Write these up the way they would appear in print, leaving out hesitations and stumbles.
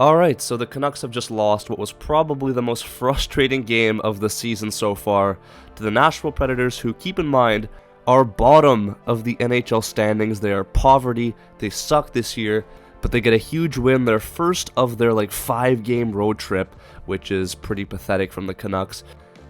Alright, so the Canucks have just lost what was probably the most frustrating game of the season so far to the Nashville Predators, who, keep in mind, are bottom of the NHL standings. They are poverty, they suck this year, but they get a huge win, their first of their 5-game road trip, which is pretty pathetic from the Canucks.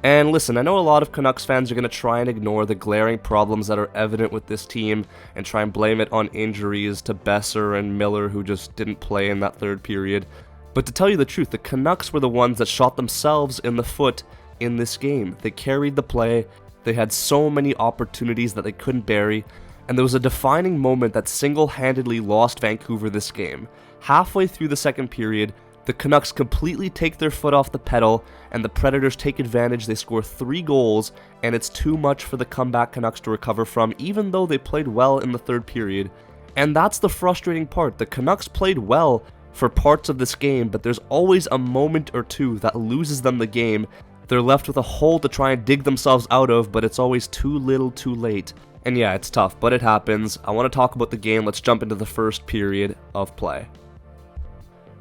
And listen, I know a lot of Canucks fans are going to try and ignore the glaring problems that are evident with this team and try and blame it on injuries to Besser and Miller, who just didn't play in that third period. But to tell you the truth, the Canucks were the ones that shot themselves in the foot in this game. They carried the play, they had so many opportunities that they couldn't bury, and there was a defining moment that single-handedly lost Vancouver this game. Halfway through the second period, the Canucks completely take their foot off the pedal, and the Predators take advantage. They score 3 goals, and it's too much for the comeback Canucks to recover from, even though they played well in the third period. And that's the frustrating part. The Canucks played well for parts of this game, but there's always a moment or two that loses them the game. They're left with a hole to try and dig themselves out of, but it's always too little too late. And yeah, it's tough, but it happens. I want to talk about the game. Let's jump into the first period of play.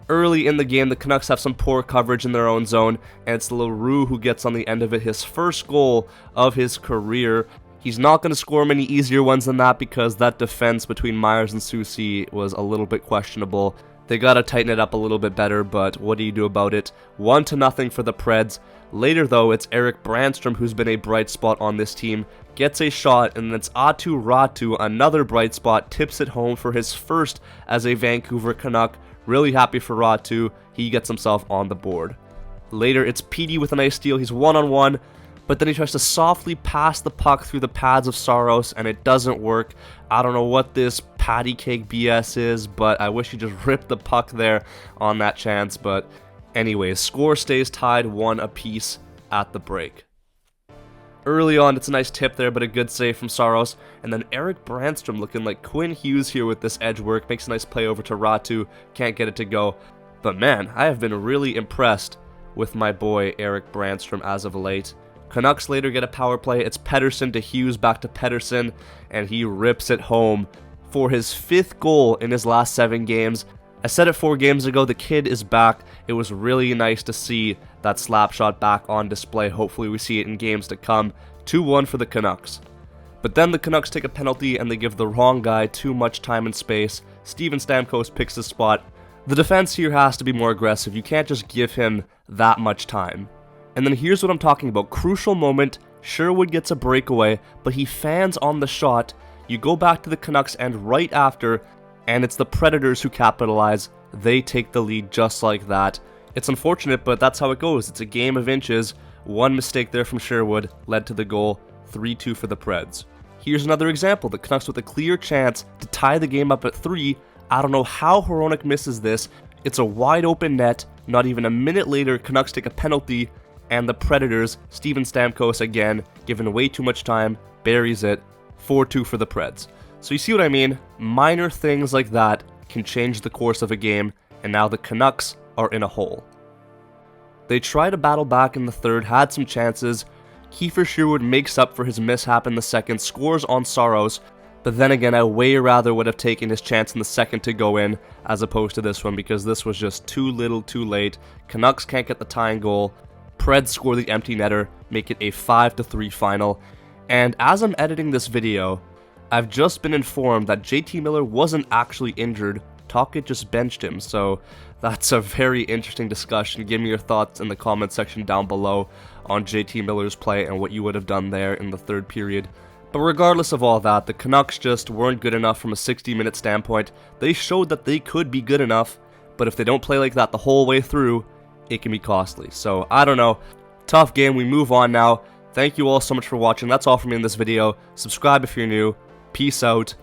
Early in the game, the Canucks have some poor coverage in their own zone, and it's Leroux who gets on the end of it, his first goal of his career. He's not going to score many easier ones than that because that defense between Myers and Soucy was a little bit questionable. They got to tighten it up a little bit better, but what do you do about it? 1-0 for the Preds. Later though, it's Erik Brannstrom, who's been a bright spot on this team, gets a shot, and then it's Aatu Raty, another bright spot, tips it home for his first as a Vancouver Canuck. Really happy for Aatu, he gets himself on the board. Later, it's Petey with a nice steal. He's one-on-one, but then he tries to softly pass the puck through the pads of Saros, and it doesn't work. I don't know what this patty cake BS is, but I wish he just ripped the puck there on that chance. But anyways, score stays tied 1 apiece at the break. Early on, it's a nice tip there, but a good save from Saros. And then Erik Brannstrom, looking like Quinn Hughes here with this edge work, makes a nice play over to Raty. Can't get it to go. But man, I have been really impressed with my boy Erik Brannstrom as of late. Canucks later get a power play. It's Pettersson to Hughes, back to Pettersson, and he rips it home for his 5th goal in his last 7 games. I said it 4 games ago, the kid is back. It was really nice to see that slap shot back on display. Hopefully we see it in games to come. 2-1 for the Canucks. But then the Canucks take a penalty and they give the wrong guy too much time and space. Steven Stamkos picks his spot. The defense here has to be more aggressive. You can't just give him that much time. And then here's what I'm talking about. Crucial moment, Sherwood gets a breakaway, but he fans on the shot. You go back to the Canucks and right after, and it's the Predators who capitalize. They take the lead just like that. It's unfortunate, but that's how it goes. It's a game of inches. One mistake there from Sherwood led to the goal. 3-2 for the Preds. Here's another example. The Canucks with a clear chance to tie the game up at 3. I don't know how Hronek misses this. It's a wide open net. Not even a minute later, Canucks take a penalty, and the Predators, Steven Stamkos again, given way too much time, buries it. 4-2 for the Preds. So you see what I mean? Minor things like that can change the course of a game, and now the Canucks are in a hole. They try to battle back in the third, had some chances. Kiefer Sherwood makes up for his mishap in the second, scores on Saros, but then again, I way rather would have taken his chance in the second to go in as opposed to this one, because this was just too little too late. Canucks can't get the tying goal. Preds score the empty netter, make it a 5-3 final. And as I'm editing this video, I've just been informed that JT Miller wasn't actually injured. Tocchet just benched him, so that's a very interesting discussion. Give me your thoughts in the comment section down below on JT Miller's play and what you would have done there in the third period. But regardless of all that, the Canucks just weren't good enough from a 60-minute standpoint. They showed that they could be good enough, but if they don't play like that the whole way through, it can be costly. So, I don't know. Tough game. We move on now. Thank you all so much for watching. That's all from me in this video. Subscribe if you're new. Peace out,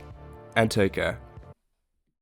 and take care.